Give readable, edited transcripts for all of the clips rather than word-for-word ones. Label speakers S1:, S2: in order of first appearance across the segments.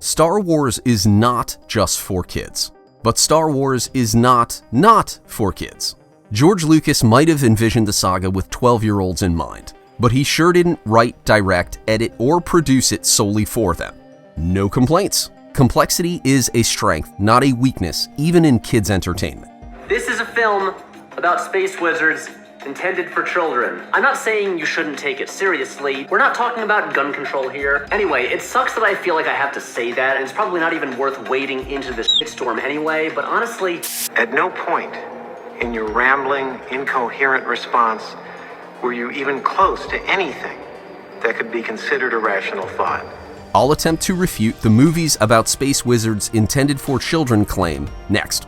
S1: Star Wars is not just for kids. But Star Wars is not for kids. George Lucas might have envisioned the saga with 12-year-olds in mind, but he sure didn't write, direct, edit, or produce it solely for them. No complaints. Complexity is a strength, not a weakness, even in kids' entertainment.
S2: This is a film about space wizards intended for children. I'm not saying you shouldn't take it seriously. We're not talking about gun control here. Anyway, it sucks that I feel like I have to say that, and it's probably not even worth wading into this shitstorm anyway, but honestly...
S3: At no point in your rambling, incoherent response were you even close to anything that could be considered a rational thought.
S1: I'll attempt to refute the movies about space wizards intended for children claim next.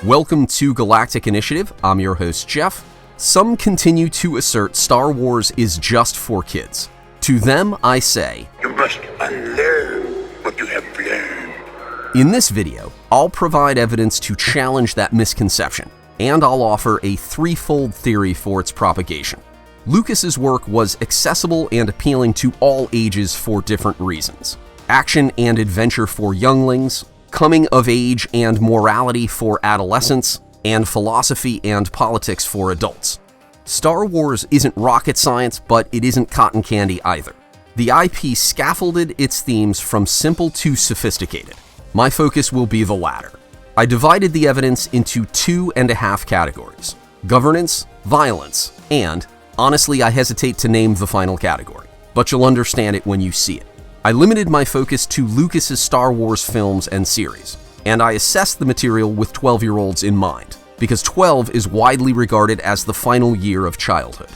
S1: Welcome to Galactic Initiative. I'm your host, Jeff. Some continue to assert Star Wars is just for kids. To them, I say,
S4: you must unlearn what you have learned.
S1: In this video, I'll provide evidence to challenge that misconception, and I'll offer a threefold theory for its propagation. Lucas's work was accessible and appealing to all ages for different reasons. Action and adventure for younglings, coming of age and morality for adolescents, and philosophy and politics for adults. Star Wars isn't rocket science, but it isn't cotton candy either. The IP scaffolded its themes from simple to sophisticated. My focus will be the latter. I divided the evidence into 2.5 categories: governance, violence, and, honestly, I hesitate to name the final category, but you'll understand it when you see it. I limited my focus to Lucas's Star Wars films and series, and I assessed the material with 12-year-olds in mind, because 12 is widely regarded as the final year of childhood.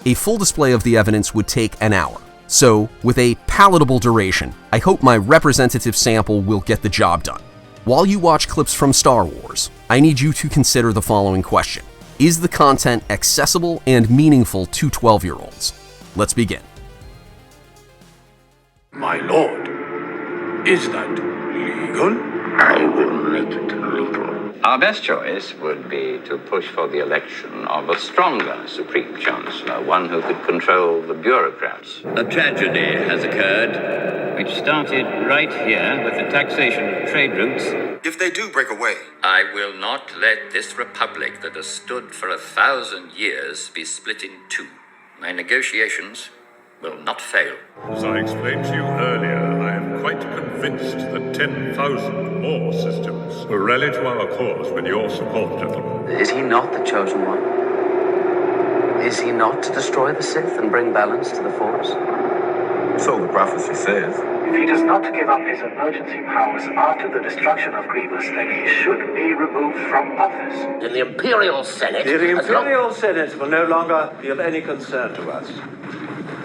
S1: A full display of the evidence would take an hour, so with a palatable duration, I hope my representative sample will get the job done. While you watch clips from Star Wars, I need you to consider the following question. Is the content accessible and meaningful to 12-year-olds? Let's begin.
S4: My lord, is that legal? I will make it legal.
S5: Our best choice would be to push for the election of a stronger Supreme Chancellor, one who could control the bureaucrats.
S6: A tragedy has occurred, which started right here with the taxation of trade routes.
S7: If they do break away,
S5: I will not let this republic that has stood for 1,000 years be split in two. My negotiations will not fail.
S8: As I explained to you earlier, I am quite convinced that 10,000 more systems will rally to our cause with your support, gentlemen.
S2: Is he not the chosen one? Is he not to destroy the Sith and bring balance to the Force?
S7: so the prophecy says.
S9: If he does not give up his emergency powers after the destruction of Grievous, then he should be removed from office.
S6: In the Imperial Senate...
S10: The Imperial Senate will no longer be of any concern to us.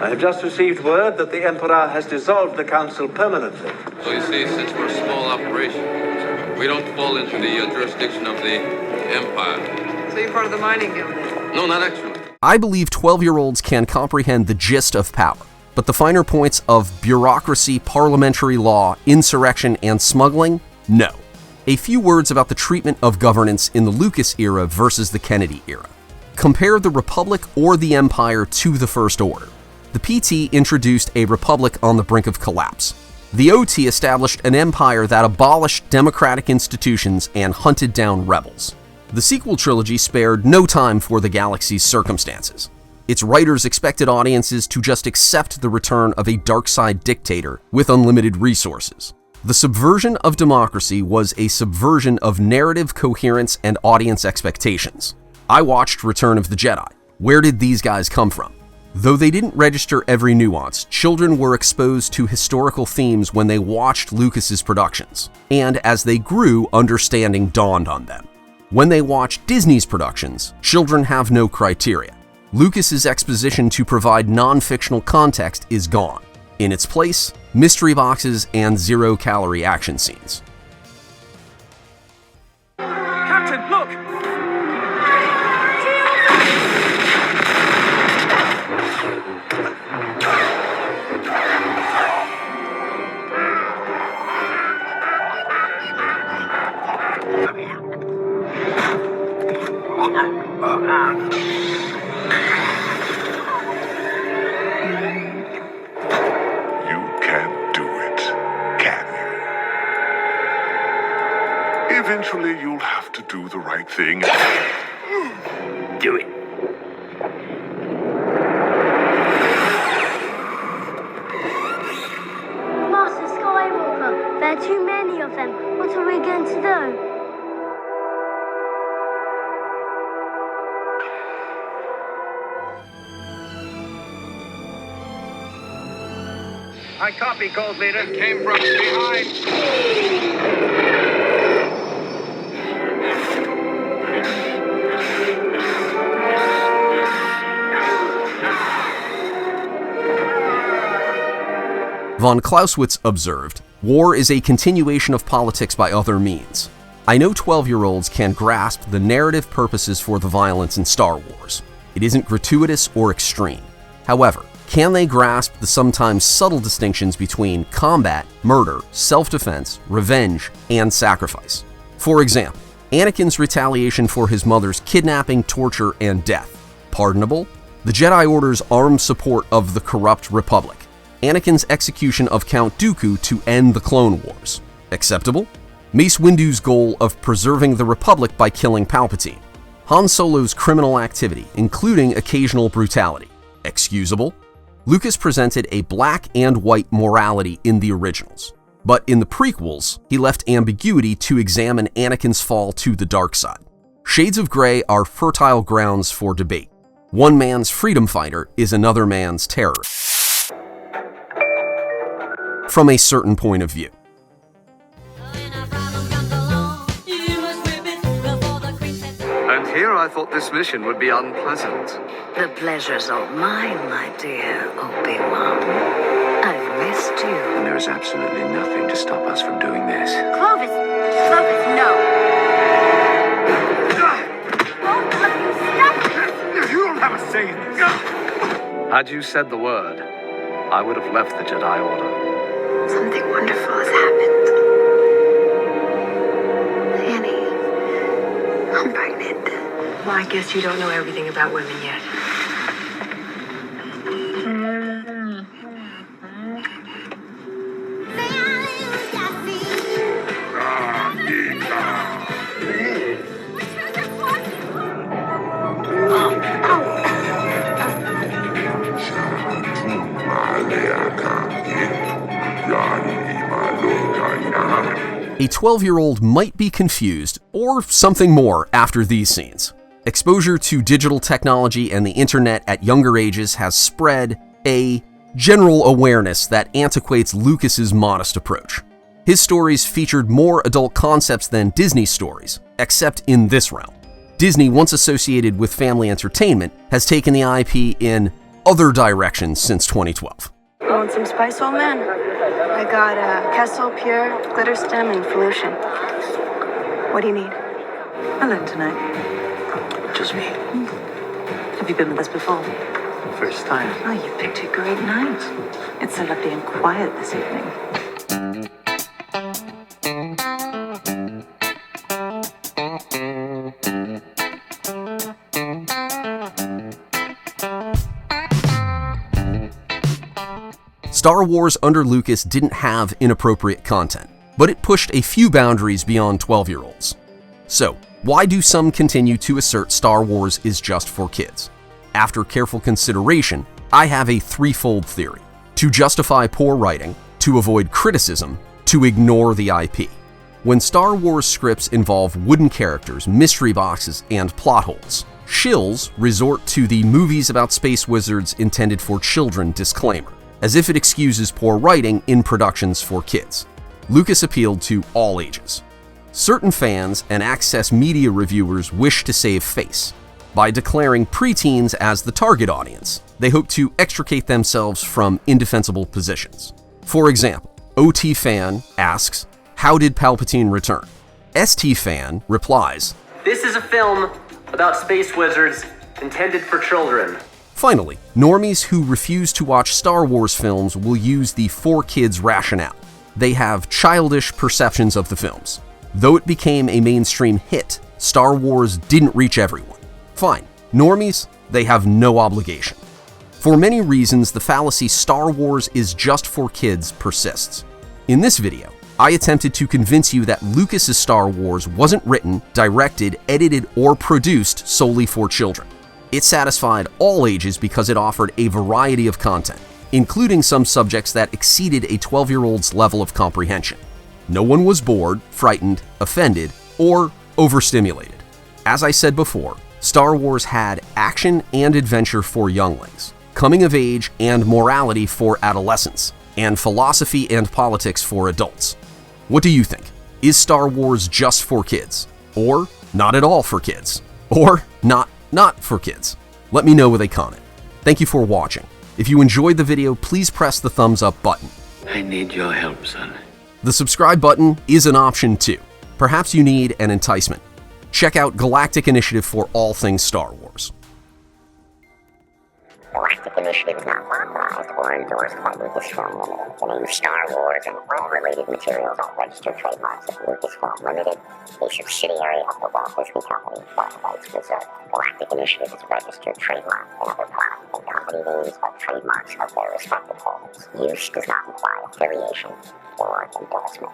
S10: I have just received word that the Emperor has dissolved the Council permanently.
S11: So you see, since we're a small operation, we don't fall into the jurisdiction of the Empire.
S12: So you're part of the mining guild then?
S11: No, not actually.
S1: I believe 12-year-olds can comprehend the gist of power, but the finer points of bureaucracy, parliamentary law, insurrection, and smuggling, no. A few words about the treatment of governance in the Lucas era versus the Kennedy era. Compare the Republic or the Empire to the First Order. The PT introduced a republic on the brink of collapse. The OT established an empire that abolished democratic institutions and hunted down rebels. The sequel trilogy spared no time for the galaxy's circumstances. Its writers expected audiences to just accept the return of a dark side dictator with unlimited resources. The subversion of democracy was a subversion of narrative coherence and audience expectations. I watched Return of the Jedi. Where did these guys come from? Though they didn't register every nuance, children were exposed to historical themes when they watched Lucas's productions, and as they grew, understanding dawned on them. When they watch Disney's productions, children have no criteria. Lucas's exposition to provide non-fictional context is gone. In its place, mystery boxes and zero-calorie action scenes.
S10: Captain, look!
S8: Eventually, you'll have to do the right thing.
S11: Do it.
S13: Master Skywalker, there are too many of them. What are we going to do?
S6: I copy, Cold Leader. It came from behind.
S1: Von Clausewitz observed, "War is a continuation of politics by other means. I know 12-year-olds can grasp the narrative purposes for the violence in Star Wars. It isn't gratuitous or extreme. However, can they grasp the sometimes subtle distinctions between combat, murder, self-defense, revenge, and sacrifice? For example, Anakin's retaliation for his mother's kidnapping, torture, and death. Pardonable? The Jedi Order's armed support of the corrupt Republic. Anakin's execution of Count Dooku to end the Clone Wars. Acceptable? Mace Windu's goal of preserving the Republic by killing Palpatine. Han Solo's criminal activity, including occasional brutality. Excusable? Lucas presented a black and white morality in the originals, but in the prequels, he left ambiguity to examine Anakin's fall to the dark side. Shades of gray are fertile grounds for debate. One man's freedom fighter is another man's terrorist. From a certain point of view.
S14: And here I thought this mission would be unpleasant.
S12: The pleasure's all mine, my dear Obi-Wan. I've missed you.
S14: And there is absolutely nothing to stop us from doing this.
S13: Clovis, no. Won't let you stop.
S14: You don't have a say in this. Had you said the word, I would have left the Jedi Order.
S12: Something wonderful has happened. Annie, I'm pregnant.
S15: Well, I guess you don't know everything about women yet.
S1: A 12-year-old might be confused, or something more, after these scenes. Exposure to digital technology and the internet at younger ages has spread a general awareness that antiquates Lucas's modest approach. His stories featured more adult concepts than Disney stories, except in this realm. Disney, once associated with family entertainment, has taken the IP in other directions since 2012.
S15: Want some spice, old man? I got Kessel, Pure, Glitter Stem, and Felution. What do you need?
S12: Alone tonight.
S14: Just me.
S12: Have you been with us before?
S14: First time.
S12: Oh, you picked a great night. It's so lovely and quiet this evening.
S1: Star Wars under Lucas didn't have inappropriate content, but it pushed a few boundaries beyond 12-year-olds. So, why do some continue to assert Star Wars is just for kids? After careful consideration, I have a threefold theory: to justify poor writing, to avoid criticism, to ignore the IP. When Star Wars scripts involve wooden characters, mystery boxes, and plot holes, shills resort to the movies about space wizards intended for children disclaimer, as if it excuses poor writing in productions for kids. Lucas appealed to all ages. Certain fans and access media reviewers wish to save face. By declaring preteens as the target audience, they hope to extricate themselves from indefensible positions. For example, OT Fan asks, "How did Palpatine return?" ST Fan replies,
S2: This is a film about space wizards intended for children.
S1: Finally, normies who refuse to watch Star Wars films will use the for kids rationale. They have childish perceptions of the films. Though it became a mainstream hit, Star Wars didn't reach everyone. Fine, normies, they have no obligation. For many reasons, the fallacy Star Wars is just for kids persists. In this video, I attempted to convince you that Lucas's Star Wars wasn't written, directed, edited, or produced solely for children. It satisfied all ages because it offered a variety of content, including some subjects that exceeded a 12-year-old's level of comprehension. No one was bored, frightened, offended, or overstimulated. As I said before, Star Wars had action and adventure for younglings, coming of age and morality for adolescents, and philosophy and politics for adults. What do you think? Is Star Wars just for kids? Or not at all for kids? Or not for kids? Let me know with a comment. Thank you for watching. If you enjoyed the video, please press the thumbs up button.
S6: I need your help, son.
S1: The subscribe button is an option too. Perhaps you need an enticement. Check out Galactic Initiative for all things Star Wars.
S16: Galactic Initiative is not authorized or endorsed by Lucasfilm Limited. The name Star Wars and all related materials are registered trademarks of Lucasfilm Limited, a subsidiary of the Walt Disney Company, all rights reserved. Galactic Initiative is a registered trademark, and other product and company names are trademarks of their respective holders. Use does not imply affiliation or endorsement.